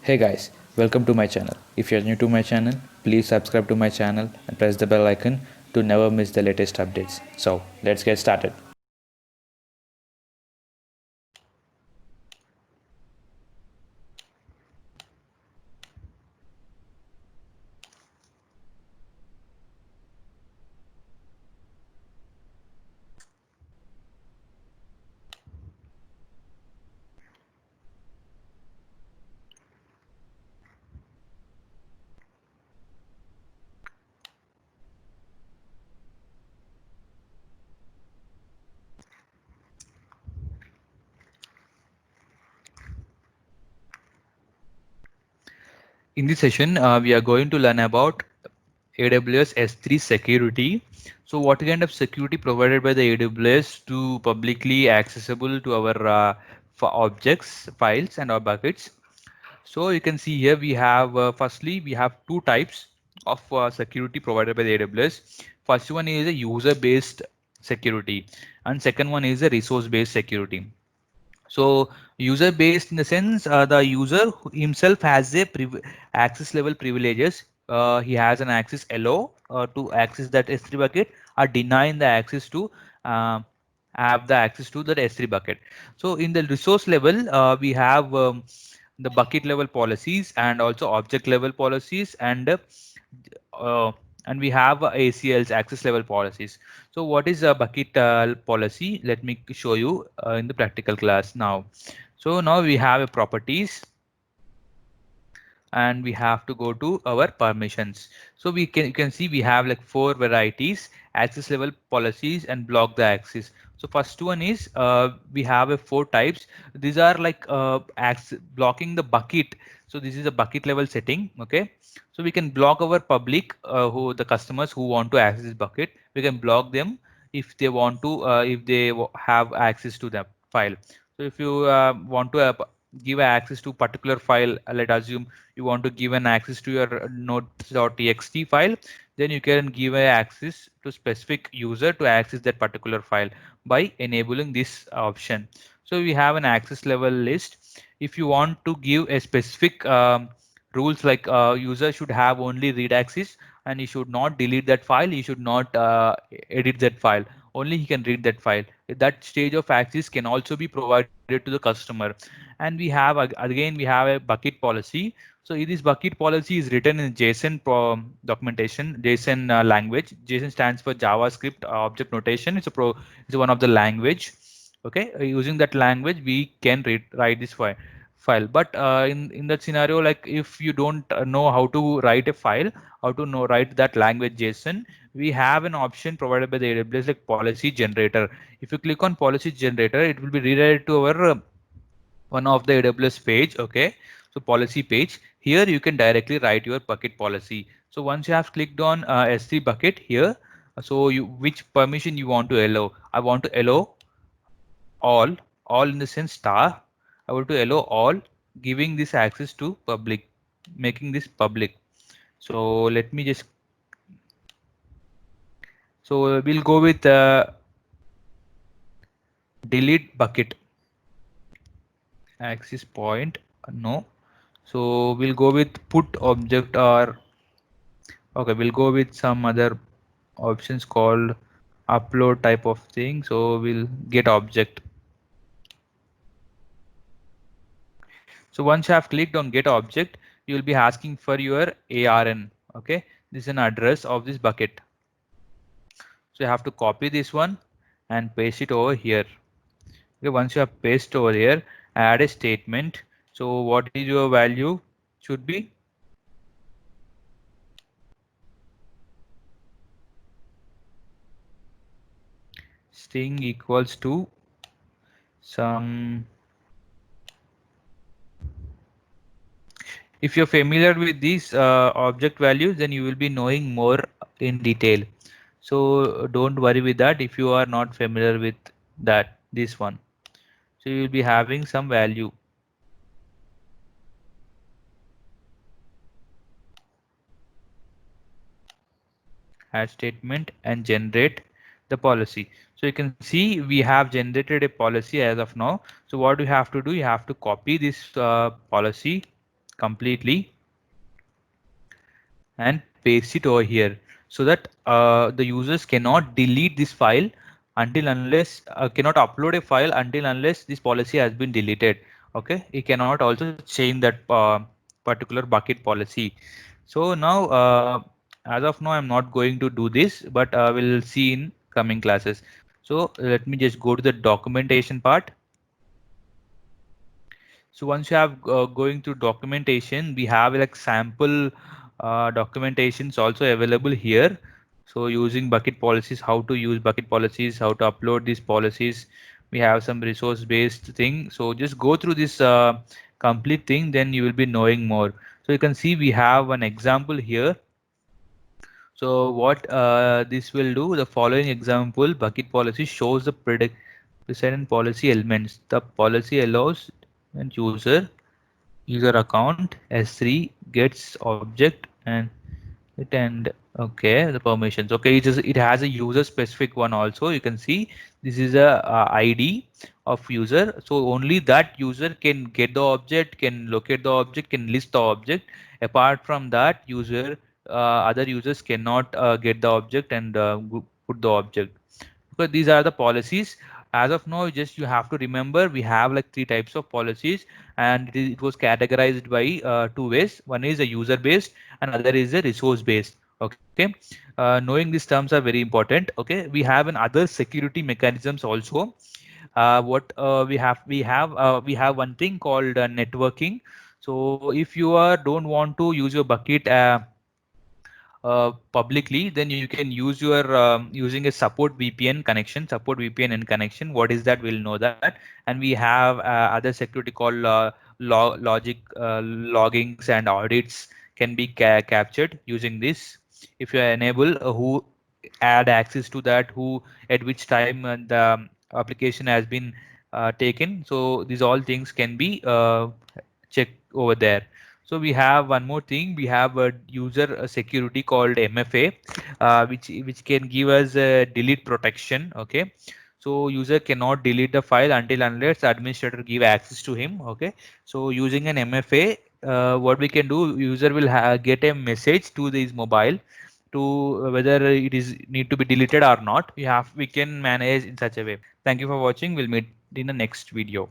Hey guys, welcome to my channel. If you're new to my channel, please subscribe to my channel and press the bell icon to never miss the latest updates. So, let's get started. In this session, we are going to learn about AWS S3 security. So what kind of security provided by the AWS to publicly accessible to our objects, files and our buckets. So you can see here we have firstly we have two types of security provided by the AWS. First one is a user based security and second one is a resource based security. So user based in the sense the user himself has a access level privileges. He has an access allow to access that S3 bucket or denying the access to uh, have the access to that S3 bucket. So in the resource level, we have the bucket level policies and also object level policies uh, and we have ACL's access level policies. So what is a bucket policy? Let me show you in the practical class now. So now we have a properties and we have to go to our permissions. So you can see we have like four varieties: access level policies and block the access. So first one is we have a four types. These are like blocking the bucket. So this is a bucket level setting. Okay, so we can block our public who the customers who want to access this bucket. We can block them if they want to if they have access to the file. So if you want to give access to particular file, let us assume you want to give an access to your notes.txt file, then you can give a access to specific user to access that particular file by enabling this option. So we have an access level list. If you want to give a specific rules like user should have only read access and he should not delete that file, he should not edit that file, only he can read that file. That stage of access can also be provided to the customer. And we have again we have a bucket policy. So this bucket policy is written in JSON documentation, JSON language. JSON stands for JavaScript object notation. It's one of the language. Okay, using that language we can write this file. But in that scenario, like if you don't know how to write a file, how to know write that language JSON, we have an option provided by the AWS like policy generator. If you click on policy generator, it will be redirected to our one of the AWS page. Okay, so policy page. Here you can directly write your bucket policy. So once you have clicked on S3 bucket here, so you which permission you want to allow. I want to allow all in the sense star. I want to allow all, giving this access to public, making this public. So let me just, so we'll go with delete bucket access point. No. So we'll go with put object or okay, we'll go with some other options called upload type of thing. So we'll get object. So once you have clicked on get object, you will be asking for your ARN. Okay, this is an address of this bucket. So you have to copy this one and paste it over here. Okay, once you have pasted over here, add a statement. So what is your value should be? String equals to some. If you're familiar with these object values, then you will be knowing more in detail. So don't worry with that if you are not familiar with that, this one. So you will be having some value. Add statement and generate the policy. So you can see we have generated a policy as of now. So what you have to do, you have to copy this policy completely and paste it over here, so that the users cannot delete this file until unless cannot upload a file until unless this policy has been deleted. Okay, you cannot also change that particular bucket policy. So now as of now I'm not going to do this, but we'll see in coming classes. So let me just go to the documentation part. So once you have going through documentation, we have like sample documentations also available here. So using bucket policies, how to use bucket policies, how to upload these policies. We have some resource based thing. So just go through this complete thing, then you will be knowing more. So you can see we have an example here. So what this will do, the following example, bucket policy shows the precedent policy elements. The policy allows and user account S3 gets object and it and okay the permissions. Okay, it has a user specific one also. You can see this is a ID of user, so only that user can get the object, can locate the object, can list the object. Apart from that user, other users cannot get the object and put the object. Because these are the policies. As of now, just you have to remember we have like three types of policies, and it was categorized by two ways. One is a user based and other is a resource based. Okay, knowing these terms are very important. Okay, we have an other security mechanisms also. What we have one thing called networking. So if you don't want to use your bucket publicly, then you can use your using a support VPN connection, support VPN and connection. What is that? We'll know that. And we have other security called logic loggings and audits can be captured using this. If you enable who add access to that, who at which time the application has been taken. So these all things can be checked over there. So we have one more thing. We have a user security called MFA, which can give us delete protection. Okay, so user cannot delete the file until unless the administrator give access to him. Okay, so using an MFA, what we can do, user will get a message to his mobile to whether it is need to be deleted or not. We can manage in such a way. Thank you for watching. We'll meet in the next video.